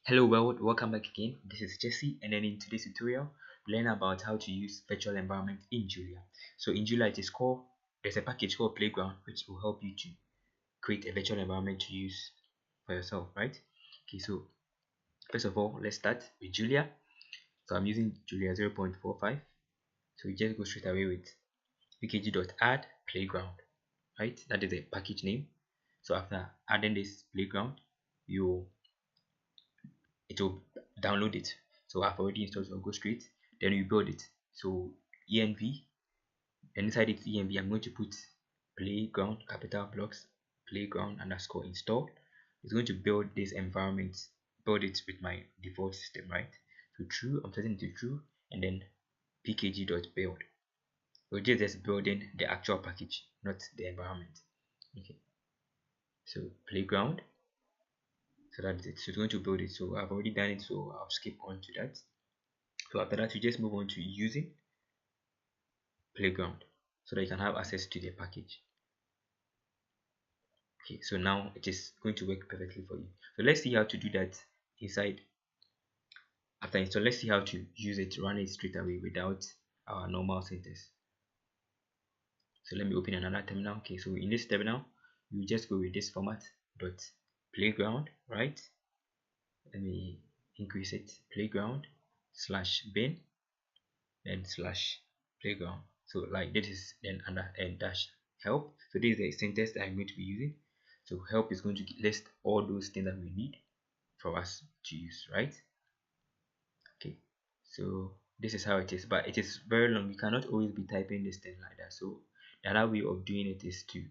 Hello world, welcome back again. This is Jesse, and then in today's tutorial learn about how to use virtual environment in Julia. So in Julia there's a package called Playground which will help you to create a virtual environment to use for yourself, right? Okay, so first of all, let's start with Julia. So I'm using Julia 0.45. So we just go straight away with pkg.add playground, right? That is the package name. So after adding this playground, it will download it. So I've already installed, so I'll go straight, then we build it. So env, and inside it env I'm going to put playground capital blocks playground underscore install. It's going to build this environment, build it with my default system, right? So true, I'm setting it to true, and then pkg.build. So just building the actual package, not the environment. Okay, so playground, so that's it. So it's going to build it. So I've already done it, so I'll skip on to that. So after that, we just move on to using playground so that you can have access to the package. Okay, so now it is going to work perfectly for you. So let's see how to do that inside. After install, let's see how to use it, run it straight away without our normal syntax. So let me open another terminal. Okay, so in this terminal, you just go with this format dot playground, right? Let me increase it, playground slash bin, then slash playground. So like this is then under and dash help. So this is the syntax that I'm going to be using. So help is going to list all those things that we need for us to use, right? Okay, so this is how it is, but it is very long. You cannot always be typing this thing like that. So the other way of doing it is to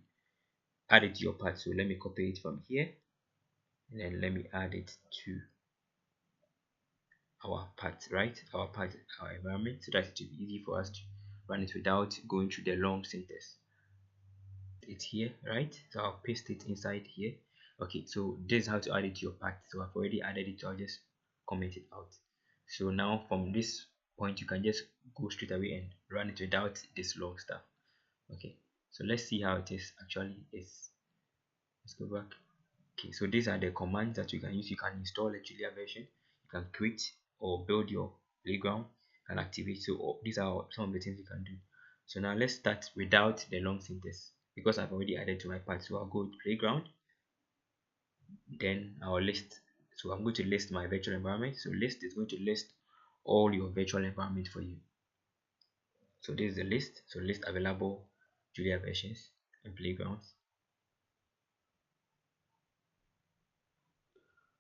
add it to your part. So let me copy it from here, and then let me add it to our part, right? Our part, our environment, so that it will be easy for us to run it without going through the long syntax. It's here, right? So I'll paste it inside here. Okay, so this is how to add it to your part. So I've already added it, so I'll just comment it out. So now from this point you can just go straight away and run it without this long stuff. Okay, so let's see how it is actually is. Let's go back. Okay, so these are the commands that you can use. You can install a Julia version, you can create or build your playground and activate. So these are some of the things you can do. So now let's start without the long syntax because I've already added to my part. So I'll go with playground, then I'll list. So I'm going to list my virtual environment. So list is going to list all your virtual environment for you. So this is the list. So list available Julia versions and playgrounds.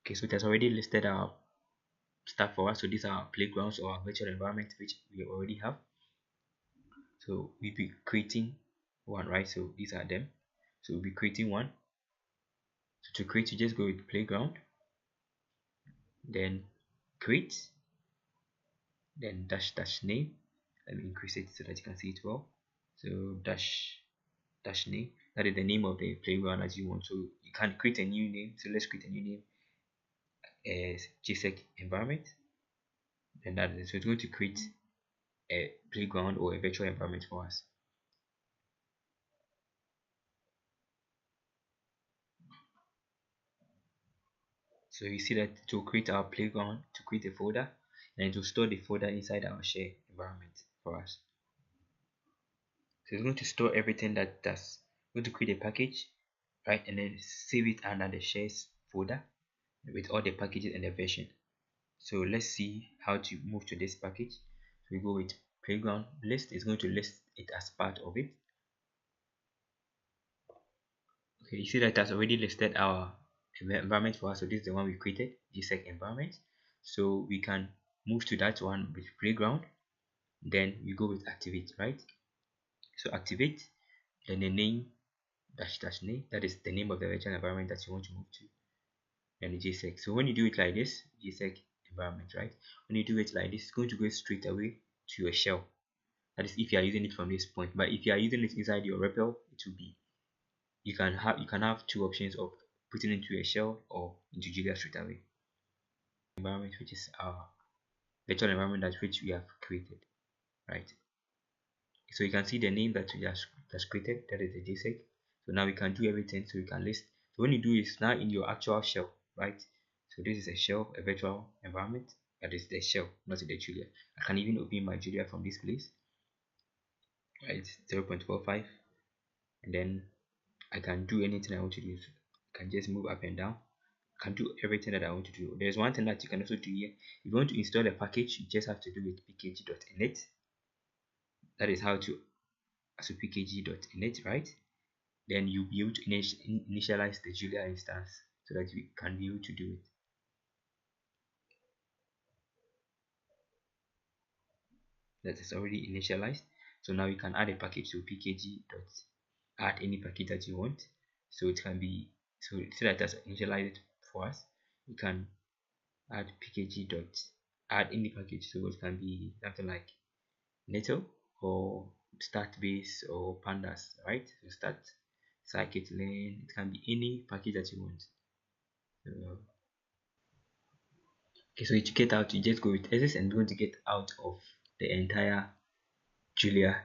Okay, so it has already listed our stuff for us. So these are our playgrounds or our virtual environment which we already have. So we'll be creating one, right? So these are them. So we'll be creating one. So to create, you just go with playground, then create, then dash name. Let me increase it so that you can see it well. So dash name, that is the name of the playground as you want. So you can create a new name. So let's create a new name as JCharisTech environment. Then that is, so it's going to create a playground or a virtual environment for us. So you see that to create our playground, to create a folder, and to store the folder inside our share environment for us. So it's going to store everything that's going to create a package, right, and then save it under the shares folder with all the packages and the version. So let's see how to move to this package. So we go with playground list. It's going to list it as part of it. Okay, you see that that's already listed our environment for us. So this is the one we created, JCharisTech environment. So we can move to that one with playground. Then we go with activate, right? So activate, then the name dash name, that is the name of the virtual environment that you want to move to, and the JCharisTech. So when you do it like this, JCharisTech environment, right? When you do it like this, it's going to go straight away to your shell. That is if you are using it from this point. But if you are using it inside your REPL, it will be you can have two options of putting it into a shell or into Julia straight away. Environment, which is our virtual environment that which we have created, right? So you can see the name that we just created, that is the JCharisTech. So now we can do everything. So we can list. So when you do is now in your actual shell, right? So this is a shell, a virtual environment. That is the shell, not the Julia. I can even open my Julia from this place, right? 0.45, and then I can do anything I want to do. So I can just move up and down. I can do everything that I want to do. There's one thing that you can also do here. If you want to install a package, you just have to do with pkg.init. That is how to pkg.init, right? Then you'll be able to initialize the Julia instance so that you can be able to do it. That is already initialized. So now you can add a package to pkg.add any package that you want. So it can be so that that's initialized for us. You can add pkg.add any package. So it can be something like Neto or start base or pandas, right? So start scikit-learn. It can be any package that you want. So, okay, so to get out, you just go with SS and going to get out of the entire Julia.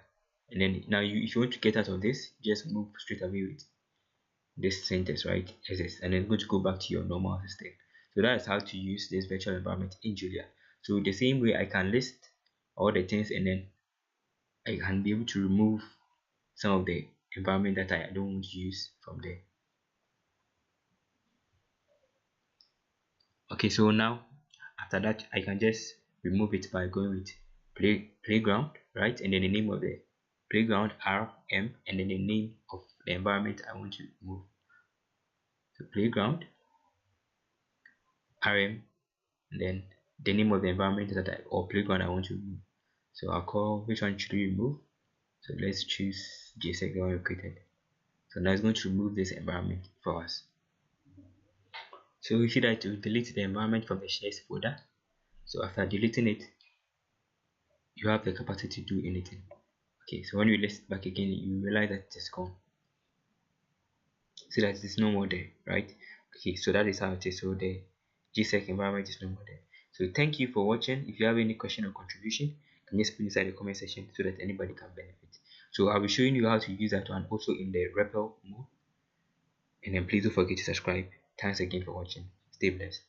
And then now if you want to get out of this, just move straight away with this sentence, right? SS, and then going to go back to your normal system. So that is how to use this virtual environment in Julia. So the same way I can list all the things, and then I can be able to remove some of the environment that I don't want to use from there. Okay, so now after that I can just remove it by going with playground, right? And then the name of the playground rm, and then the name of the environment I want to move. So playground rm, and then the name of the environment that or playground I want to remove. So I'll call, which one should we remove? So let's choose JCharisTech, the one we created. So now it's going to remove this environment for us. So if you like to delete the environment from the shares folder, so after deleting it, you have the capacity to do anything. Okay, so when you list back again, you realize that it's gone. So that it's no more there, right? Okay, so that is how it is. So the JCharisTech environment is no more there. So thank you for watching. If you have any question or contribution, you can just put inside the comment section so that anybody can benefit. So I'll be showing you how to use that one also in the REPL mode. And then please don't forget to subscribe. Thanks again for watching. Stay blessed.